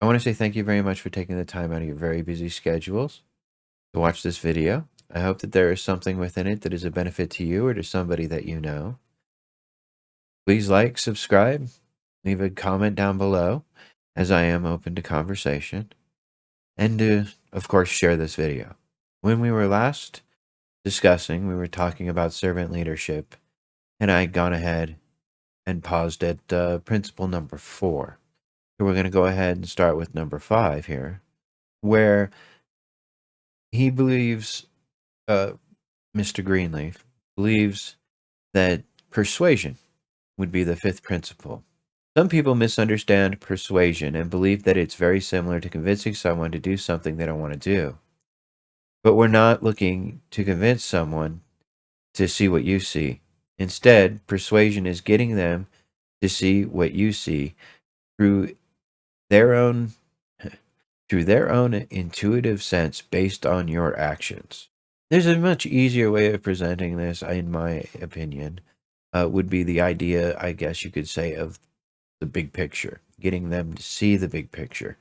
I want to say thank you very much for taking the time out of your very busy schedules to watch this video. I hope that there is something within it that is a benefit to you or to somebody that you know. Please like, subscribe, leave a comment down below, as I am open to conversation, and of course, share this video. When we were last discussing, we were talking about servant leadership, and I had gone ahead and paused at principle number 4. So we're going to go ahead and start with number 5 here, where he believes, Mr. Greenleaf believes that persuasion would be the 5th principle. Some people misunderstand persuasion and believe that it's very similar to convincing someone to do something they don't want to do. But we're not looking to convince someone to see what you see. Instead, persuasion is getting them to see what you see through their own intuitive sense based on your actions. There's a much easier way of presenting this, in my opinion, would be the idea, I guess you could say, of the big picture, getting them to see the big picture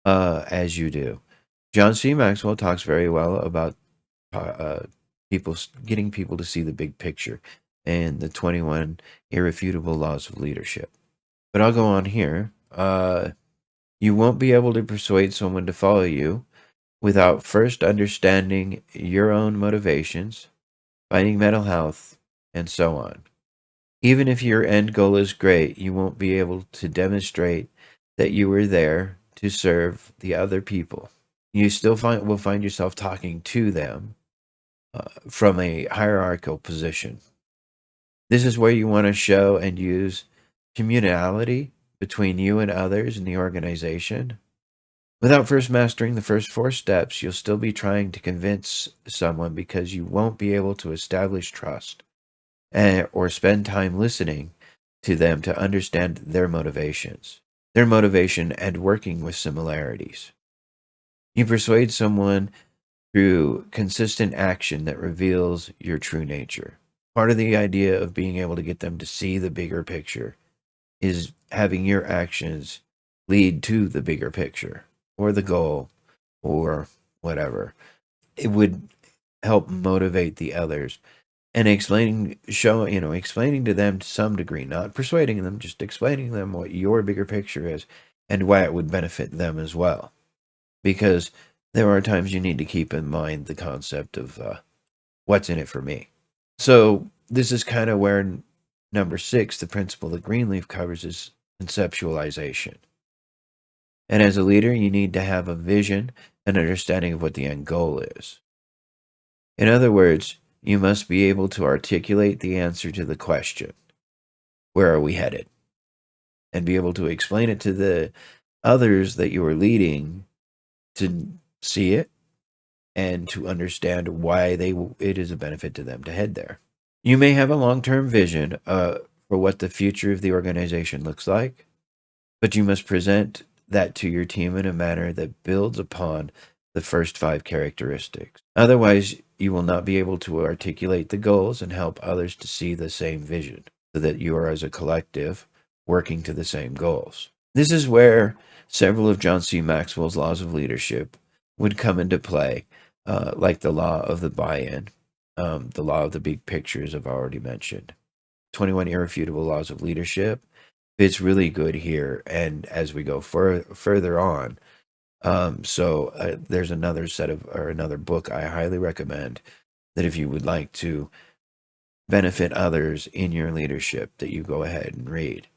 as you do. John C. Maxwell talks very well about getting people to see the big picture and the 21 irrefutable laws of leadership. But I'll go on here. You won't be able to persuade someone to follow you without first understanding your own motivations, finding mental health, and so on. Even if your end goal is great, you won't be able to demonstrate that you were there to serve the other people. You still will find yourself talking to them from a hierarchical position. This is where you want to show and use communality between you and others in the organization. Without first mastering the first 4 steps, you'll still be trying to convince someone because you won't be able to establish trust or spend time listening to them to understand their motivation and working with similarities. You persuade someone through consistent action that reveals your true nature. Part of the idea of being able to get them to see the bigger picture is having your actions lead to the bigger picture or the goal or whatever. It would help motivate the others and explaining to them to some degree, not persuading them, just explaining them what your bigger picture is and why it would benefit them as well. Because there are times you need to keep in mind the concept of what's in it for me. So this is kind of where number 6, the principle that Greenleaf covers, is conceptualization. And as a leader, you need to have a vision and understanding of what the end goal is. In other words, you must be able to articulate the answer to the question, where are we headed? And be able to explain it to the others that you are leading to see it and to understand why it is a benefit to them to head there. You may have a long-term vision for what the future of the organization looks like, but you must present that to your team in a manner that builds upon the first 5 characteristics. Otherwise, you will not be able to articulate the goals and help others to see the same vision, so that you are, as a collective, working to the same goals. This is where several of John C. Maxwell's laws of leadership would come into play, like the law of the buy-in, the law of the big pictures I've already mentioned. 21 irrefutable laws of leadership. It's really good here, and as we go further on, there's another book I highly recommend that if you would like to benefit others in your leadership, that you go ahead and read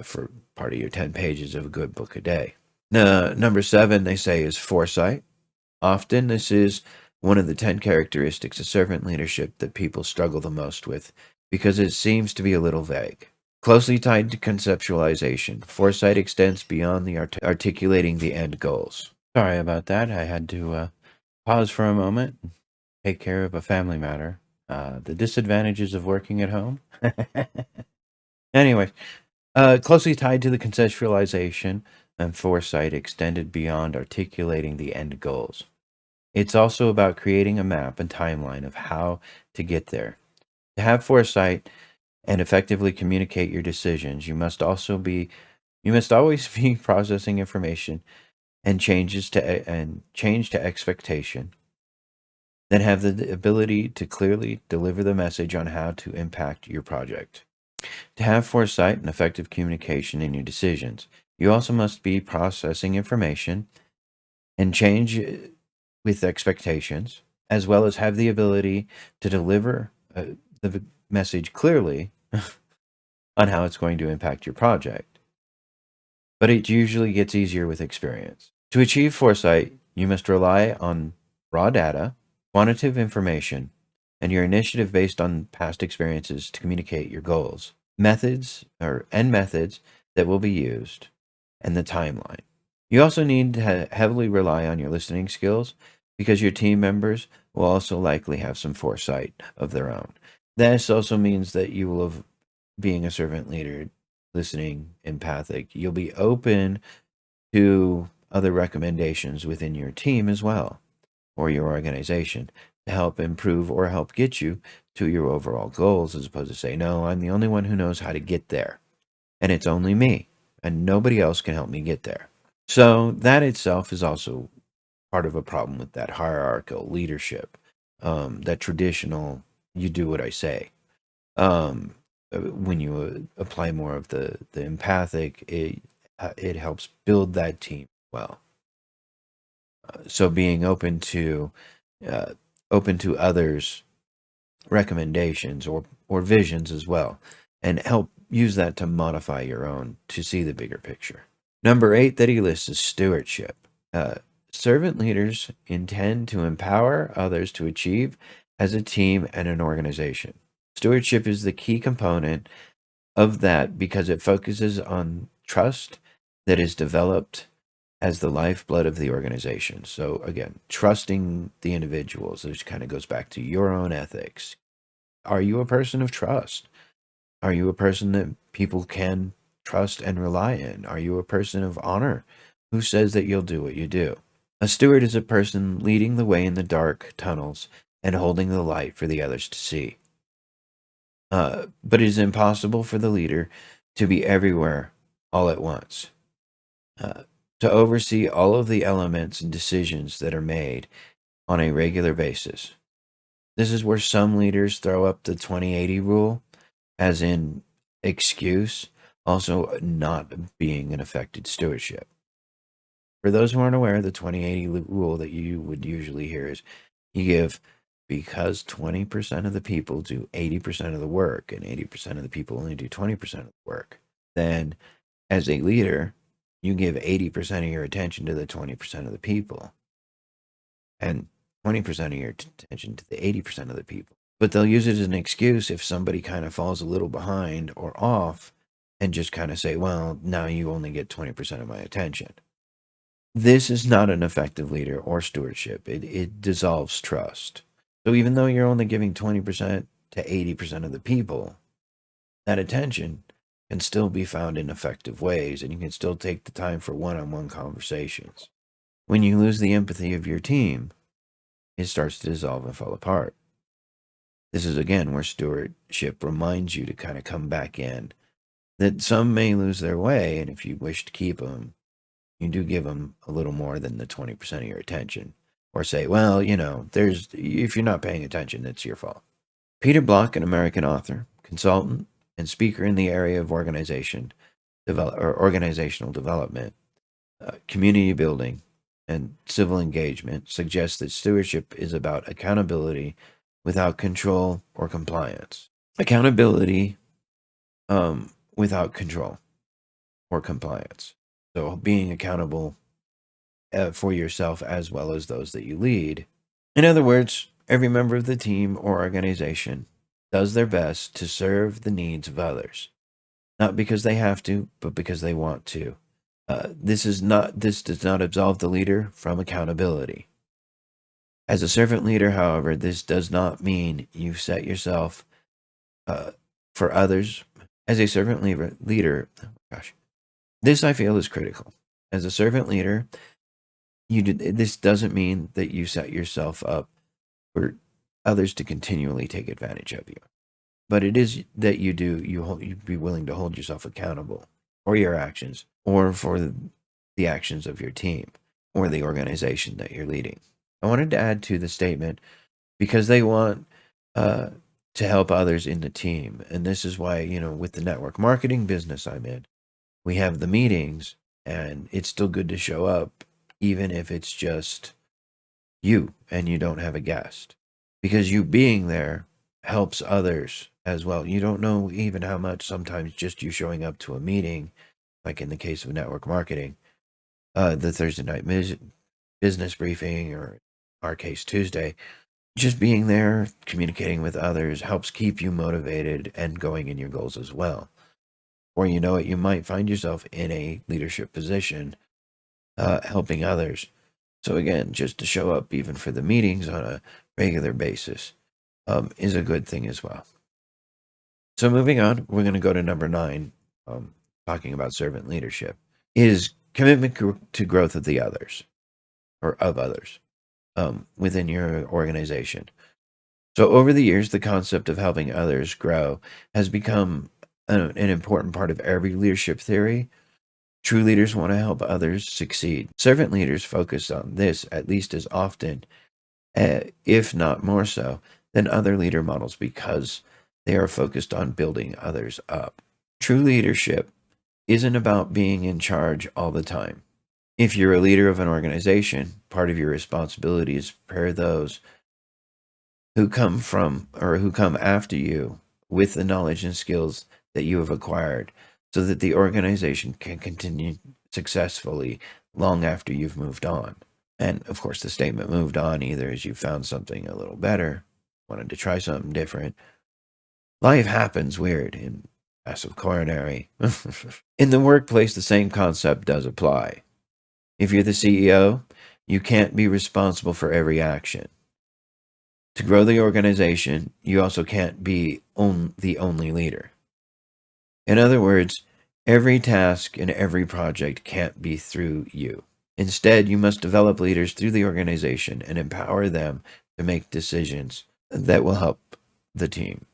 for part of your 10 pages of a good book a day. Number 7, they say, is foresight. Often this is one of the 10 characteristics of servant leadership that people struggle the most with because it seems to be a little vague. Closely tied to conceptualization, foresight extends beyond the articulating the end goals. Sorry about that. I had to pause for a moment, take care of a family matter. The disadvantages of working at home. Anyway, closely tied to the conceptualization and foresight extended beyond articulating the end goals. It's also about creating a map and timeline of how to get there. To have foresight and effectively communicate your decisions, you must also be You must always be processing information and change to expectation, then have the ability to clearly deliver the message on how to impact your project. To have foresight and effective communication in your decisions, you also must be processing information and change with expectations, as well as have the ability to deliver the message clearly on how it's going to impact your project. But it usually gets easier with experience. To achieve foresight, you must rely on raw data, quantitative information, and your initiative based on past experiences to communicate your goals, methods that will be used, and the timeline. You also need to heavily rely on your listening skills because your team members will also likely have some foresight of their own. This also means that you will have, being a servant leader, listening, empathic, you'll be open to other recommendations within your team as well, or your organization, to help improve or help get you to your overall goals, as opposed to say, no, I'm the only one who knows how to get there, and it's only me, and nobody else can help me get there. So that itself is also part of a problem with that hierarchical leadership, that traditional, you do what I say. When you apply more of the empathic, it helps build that team well. So being open to others' recommendations or visions as well, and help use that to modify your own to see the bigger picture. Number 8 that he lists is stewardship. Servant leaders intend to empower others to achieve as a team and an organization. Stewardship is the key component of that because it focuses on trust that is developed as the lifeblood of the organization. So again, trusting the individuals, which kind of goes back to your own ethics. Are you a person of trust? Are you a person that people can trust and rely in? Are you a person of honor who says that you'll do what you do? A steward is a person leading the way in the dark tunnels and holding the light for the others to see. But it is impossible for the leader to be everywhere all at once. To oversee all of the elements and decisions that are made on a regular basis. This is where some leaders throw up the 20/80 rule, as in excuse, also not being an effective stewardship. For those who aren't aware, the 20/80 rule that you would usually hear is you give, because 20% of the people do 80% of the work and 80% of the people only do 20% of the work, then as a leader, you give 80% of your attention to the 20% of the people and 20% of your attention to the 80% of the people. But they'll use it as an excuse if somebody kind of falls a little behind or off and just kind of say, well, now you only get 20% of my attention. This is not an effective leader or stewardship. It dissolves trust. So even though you're only giving 20% to 80% of the people, that attention can still be found in effective ways, and you can still take the time for one-on-one conversations. When you lose the empathy of your team, it starts to dissolve and fall apart. This is, again, where stewardship reminds you to kind of come back in, that some may lose their way, and if you wish to keep them, you do give them a little more than the 20% of your attention. Or say, well, if you're not paying attention, it's your fault. Peter Block, an American author, consultant, and speaker in the area of organizational development, community building, and civil engagement, suggests that stewardship is about accountability without control or compliance. Accountability without control or compliance. So being accountable for yourself as well as those that you lead. In other words, every member of the team or organization does their best to serve the needs of others, not because they have to, but because they want to. This does not absolve the leader from accountability. As a servant leader, however, this does not mean you set yourself for others. As a servant leader, this I feel is critical. As a servant leader, this doesn't mean that you set yourself up for others to continually take advantage of you, but it is that you be willing to hold yourself accountable or your actions, or for the actions of your team or the organization that you're leading. I wanted to add to the statement because they want to help others in the team. And this is why, with the network marketing business I'm in, we have the meetings, and it's still good to show up, even if it's just you and you don't have a guest, because you being there helps others as well. You don't know even how much sometimes just you showing up to a meeting, like in the case of network marketing, the Thursday night business briefing, or our case Tuesday, just being there, communicating with others helps keep you motivated and going in your goals as well. Or you know it, you might find yourself in a leadership position, helping others. So again, just to show up even for the meetings on a regular basis is a good thing as well. So moving on, we're going to go to number 9, talking about servant leadership, is commitment to growth of the others, or of others, within your organization. So over the years, the concept of helping others grow has become an important part of every leadership theory. True leaders want to help others succeed. Servant leaders focus on this at least as often, if not more so, than other leader models, because they are focused on building others up. True leadership isn't about being in charge all the time. If you're a leader of an organization, part of your responsibility is to prepare those who come after you with the knowledge and skills that you have acquired, so that the organization can continue successfully long after you've moved on. And of course, the statement moved on either as you found something a little better, wanted to try something different. Life happens weird in massive coronary. In the workplace, the same concept does apply. If you're the CEO, you can't be responsible for every action. To grow the organization, you also can't be the only leader. In other words, every task and every project can't be through you. Instead, you must develop leaders through the organization and empower them to make decisions that will help the team.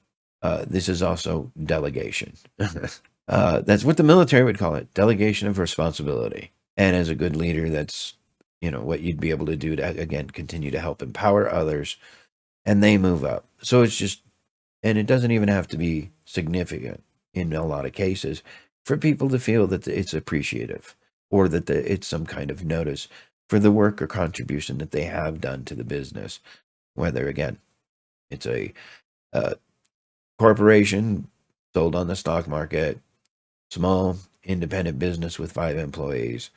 This is also delegation. That's what the military would call it, delegation of responsibility. And as a good leader, that's what you'd be able to do to, again, continue to help empower others, and they move up. So it's just, and it doesn't even have to be significant in a lot of cases, for people to feel that it's appreciative, or that it's some kind of notice for the work or contribution that they have done to the business. Whether, again, it's a corporation sold on the stock market, small independent business with 5 employees,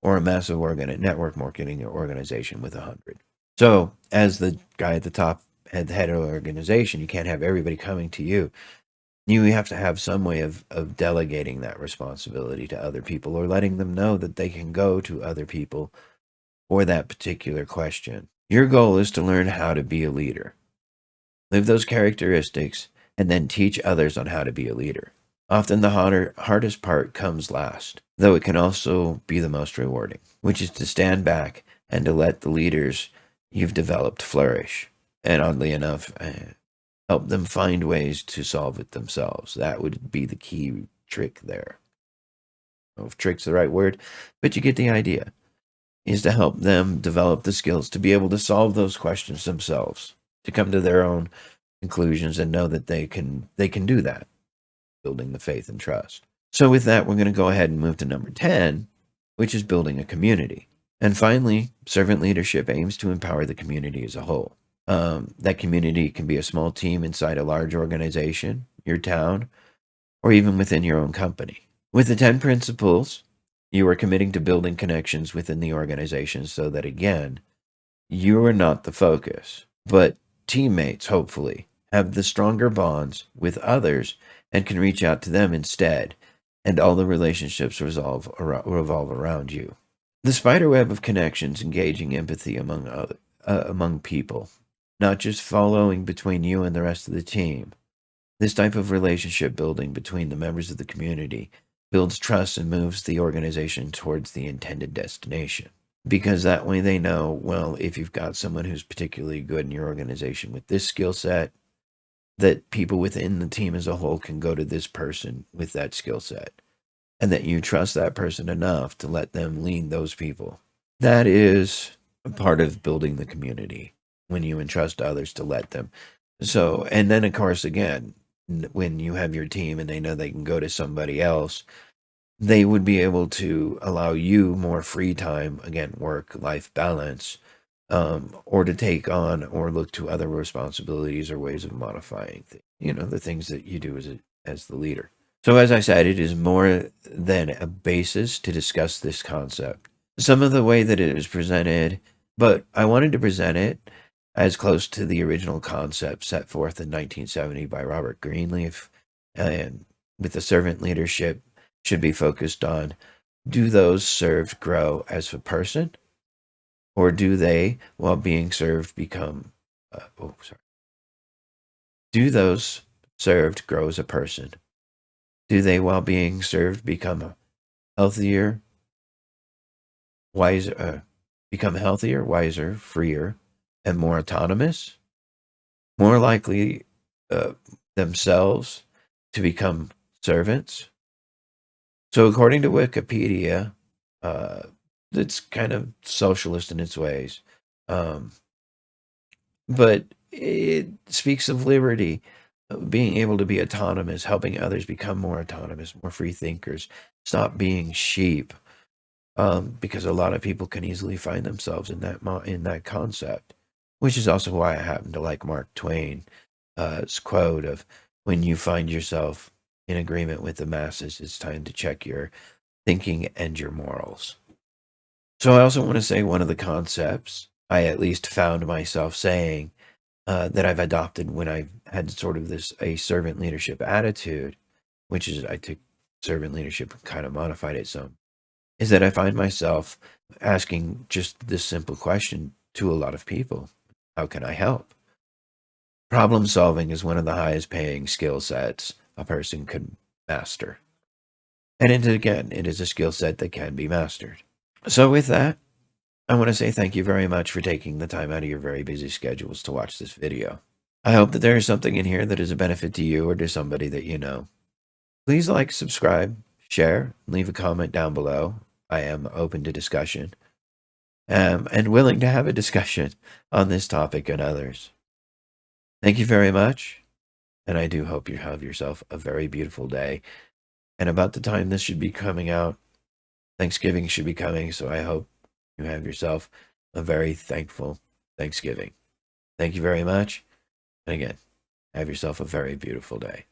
or a massive network marketing organization with 100. So as the guy at the top, at the head of the organization, you can't have everybody coming to you. You have to have some way of delegating that responsibility to other people, or letting them know that they can go to other people for that particular question. Your goal is to learn how to be a leader. Live those characteristics, and then teach others on how to be a leader. Often the hardest part comes last, though it can also be the most rewarding, which is to stand back and to let the leaders you've developed flourish. And oddly enough, help them find ways to solve it themselves. That would be the key trick there. I don't know if trick's the right word, but you get the idea. Is to help them develop the skills to be able to solve those questions themselves, to come to their own conclusions and know that they can do that, building the faith and trust. So with that, we're going to go ahead and move to number 10, which is building a community. And finally, servant leadership aims to empower the community as a whole. That community can be a small team inside a large organization, your town, or even within your own company. With the 10 principles, you are committing to building connections within the organization, so that, again, you are not the focus, but teammates, hopefully, have the stronger bonds with others and can reach out to them instead, and all the relationships revolve around you. The spiderweb of connections, engaging empathy among people, not just following between you and the rest of the team. This type of relationship building between the members of the community builds trust and moves the organization towards the intended destination. Because that way they know, well, if you've got someone who's particularly good in your organization with this skill set, that people within the team as a whole can go to this person with that skill set. and that you trust that person enough to let them lead those people. That is a part of building the community, when you entrust others to let them. So, and then of course, again, when you have your team and they know they can go to somebody else, they would be able to allow you more free time, again, work-life balance, or to take on or look to other responsibilities or ways of modifying the things that you do as the leader. So as I said, it is more than a basis to discuss this concept. Some of the way that it is presented, but I wanted to present it as close to the original concept set forth in 1970 by Robert Greenleaf, and with the servant leadership should be focused on, do those served grow as a person, or do they, while being served, become, do those served grow as a person? Do they, while being served, become healthier, wiser, freer, and more autonomous? More likely themselves to become servants? So according to Wikipedia, it's kind of socialist in its ways. But it speaks of liberty, being able to be autonomous, helping others become more autonomous, more free thinkers, stop being sheep, because a lot of people can easily find themselves in that concept, which is also why I happen to like Mark Twain's quote of, when you find yourself in agreement with the masses, it's time to check your thinking and your morals. So I also want to say one of the concepts I at least found myself saying that I've adopted when I've had sort of a servant leadership attitude, which is I took servant leadership and kind of modified it some, is that I find myself asking just this simple question to a lot of people: how can I help? Problem solving is one of the highest paying skill sets a person could master. And it is a skill set that can be mastered. So with that, I want to say thank you very much for taking the time out of your very busy schedules to watch this video. I hope that there is something in here that is a benefit to you or to somebody that you know. Please like, subscribe, share, leave a comment down below. I am open to discussion, and willing to have a discussion on this topic and others. Thank you very much, and I do hope you have yourself a very beautiful day. And about the time this should be coming out, Thanksgiving should be coming, so I hope you have yourself a very thankful Thanksgiving. Thank you very much, and again, have yourself a very beautiful day.